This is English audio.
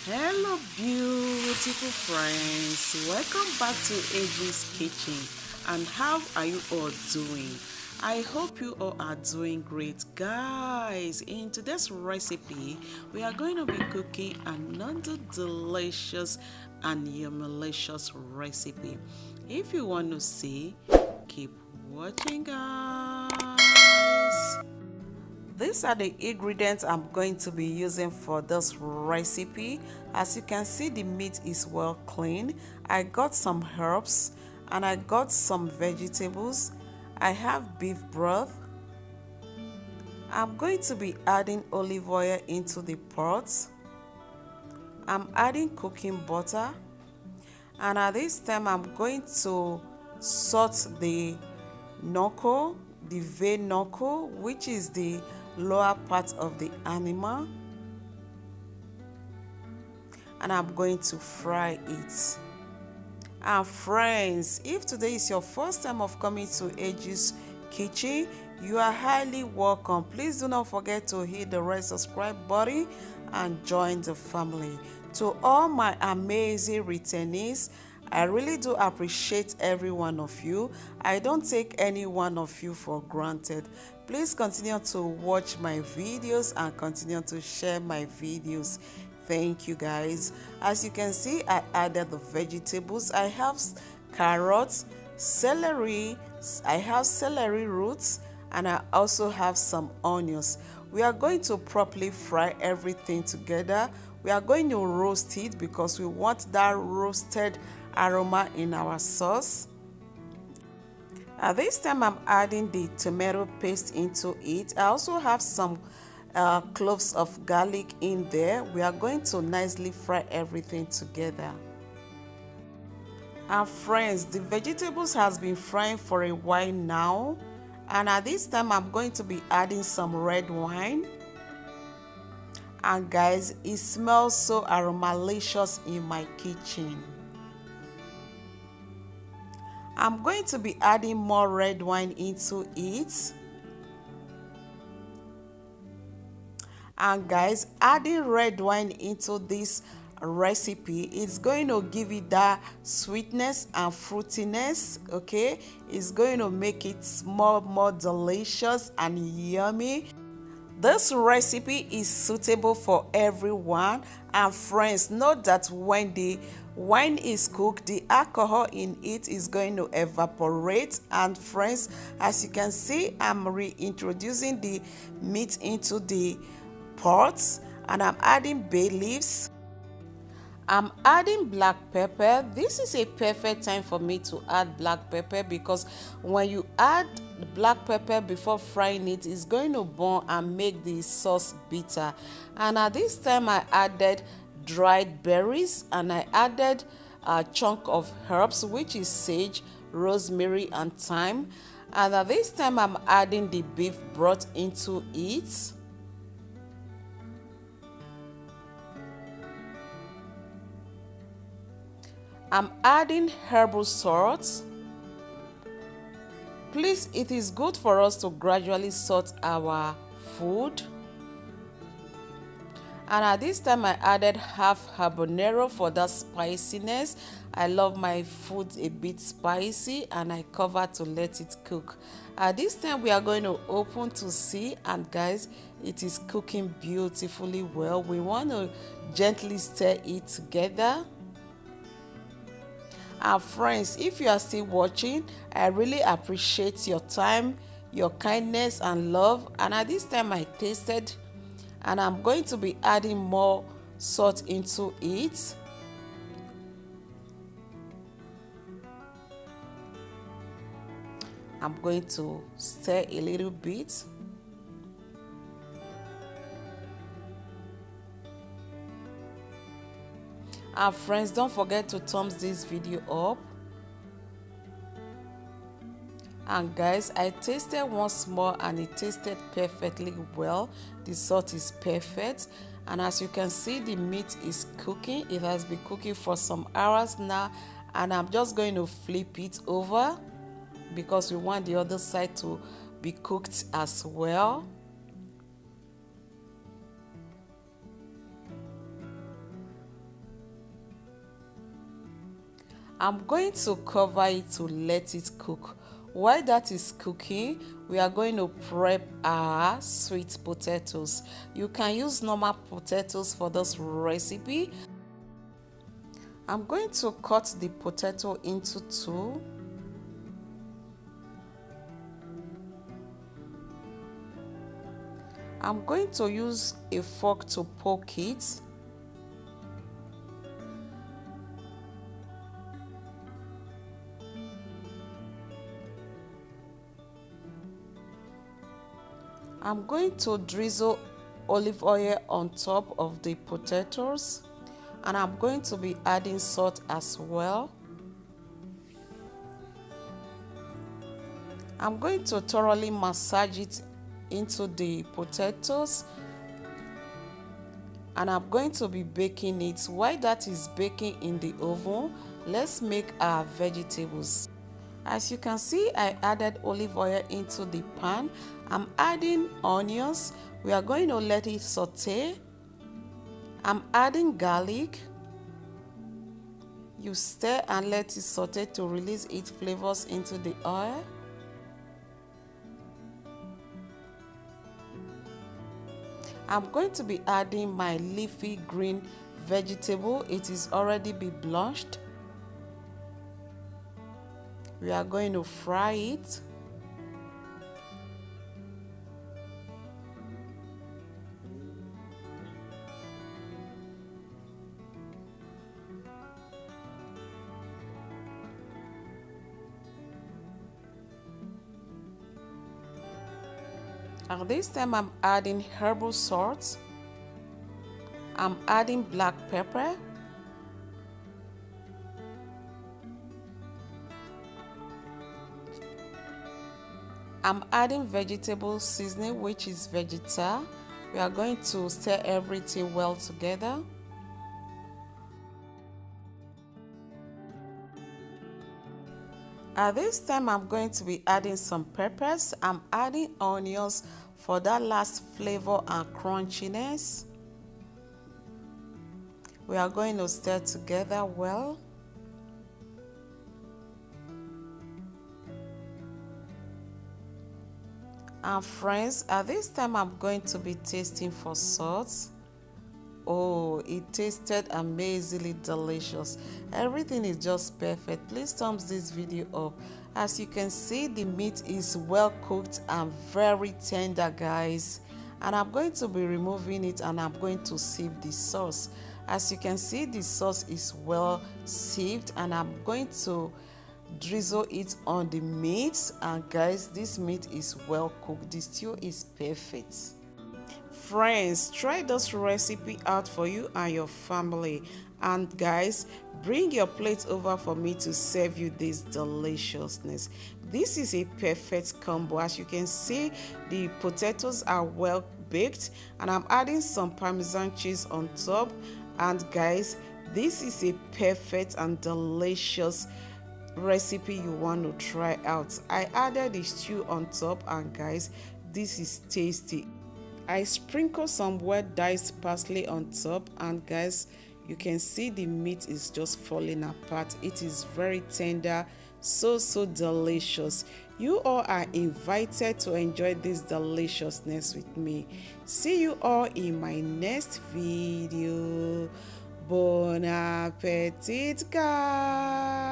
Hello beautiful friends, welcome back to AJ's Kitchen. And how are you all doing? I hope you all are doing great. Guys, in today's recipe we are going to be cooking another delicious and yumilicious recipe. If you want to see, keep watching guys. These are the ingredients I'm going to be using for this recipe. As you can see, the meat is well cleaned. I got some herbs and I got some vegetables. I have beef broth. I'm going to be adding olive oil into the pot. I'm adding cooking butter. And at this time, I'm going to salt the knuckle, the veal knuckle, which is the lower part of the animal, and I'm going to fry it. And friends, if today is your first time of coming to AJ's Kitchen, you are highly welcome. Please do not forget to hit the red subscribe button and join the family. To all my amazing returnees, I really do appreciate every one of you. I don't take any one of you for granted. Please continue to watch my videos and continue to share my videos. Thank you guys. As you can see, I added the vegetables. I have carrots, celery, I have celery roots, and I also have some onions. We are going to properly fry everything together. We are going to roast it because we want that roasted aroma in our sauce. At this time, I'm adding the tomato paste into it. I also have some cloves of garlic in there. We are going to nicely fry everything together. And friends, the vegetables has been frying for a while now. And at this time, I'm going to be adding some red wine. And guys, it smells so aromalicious in my kitchen. I'm going to be adding more red wine into it. And guys, adding red wine into this recipe is going to give it that sweetness and fruitiness. Okay, it's going to make it more delicious and yummy. This recipe is suitable for everyone. And friends, note that when the wine is cooked, the alcohol in it is going to evaporate. And friends, as you can see, I'm reintroducing the meat into the pot, and I'm adding bay leaves. I'm adding black pepper. This is a perfect time for me to add black pepper because when you add black pepper before frying it, it's going to burn and make the sauce bitter. And at this time, I added dried berries and I added a chunk of herbs, which is sage, rosemary, and thyme. And at this time, I'm adding the beef broth into it. I'm adding herbal salt. Please, it is good for us to gradually salt our food. And at this time, I added half habanero for that spiciness. I love my food a bit spicy, and I cover to let it cook. At this time, we are going to open to see, and guys, it is cooking beautifully well. We want to gently stir it together. And friends, if you are still watching, I really appreciate your time, your kindness and love. And at this time, I tasted, and I'm going to be adding more salt into it. I'm going to stir a little bit. And friends, don't forget to thumbs this video up. And guys, I tasted once more and it tasted perfectly well. The salt is perfect. And as you can see, the meat is cooking. It has been cooking for some hours now. And I'm just going to flip it over because we want the other side to be cooked as well. I'm going to cover it to let it cook. While that is cooking, we are going to prep our sweet potatoes. You can use normal potatoes for this recipe. I'm going to cut the potato into two. I'm going to use a fork to poke it. I'm going to drizzle olive oil on top of the potatoes, and I'm going to be adding salt as well. I'm going to thoroughly massage it into the potatoes, and I'm going to be baking it. While that is baking in the oven, let's make our vegetables. As you can see, I added olive oil into the pan. I'm adding onions. We are going to let it saute. I'm adding garlic. You stir and let it saute to release its flavors into the oil. I'm going to be adding my leafy green vegetable. It is already been blanched. We are going to fry it. And this time I'm adding herbal salt. I'm adding black pepper. I'm adding vegetable seasoning, which is Vegeta. We are going to stir everything well together. At this time, I'm going to be adding some peppers. I'm adding onions for that last flavor and crunchiness. We are going to stir together well. And friends, at this time I'm going to be tasting for salt. Oh, it tasted amazingly delicious. Everything is just perfect. Please thumbs this video up. As you can see, the meat is well cooked and very tender, guys. And I'm going to be removing it, and I'm going to sieve the sauce. As you can see, the sauce is well sieved, and I'm going to drizzle it on the meat. And guys, this meat is well cooked. The stew is perfect. Friends, try this recipe out for you and your family. And guys, bring your plate over for me to serve you this deliciousness. This is a perfect combo. As you can see, the potatoes are well baked, and I'm adding some Parmesan cheese on top. And guys, this is a perfect and delicious recipe you want to try out. I added the stew on top, and guys, this is tasty. I sprinkle some well diced parsley on top, and guys, you can see the meat is just falling apart. It is very tender, so delicious. You all are invited to enjoy this deliciousness with me. See you all in my next video. Bon appetit, guys.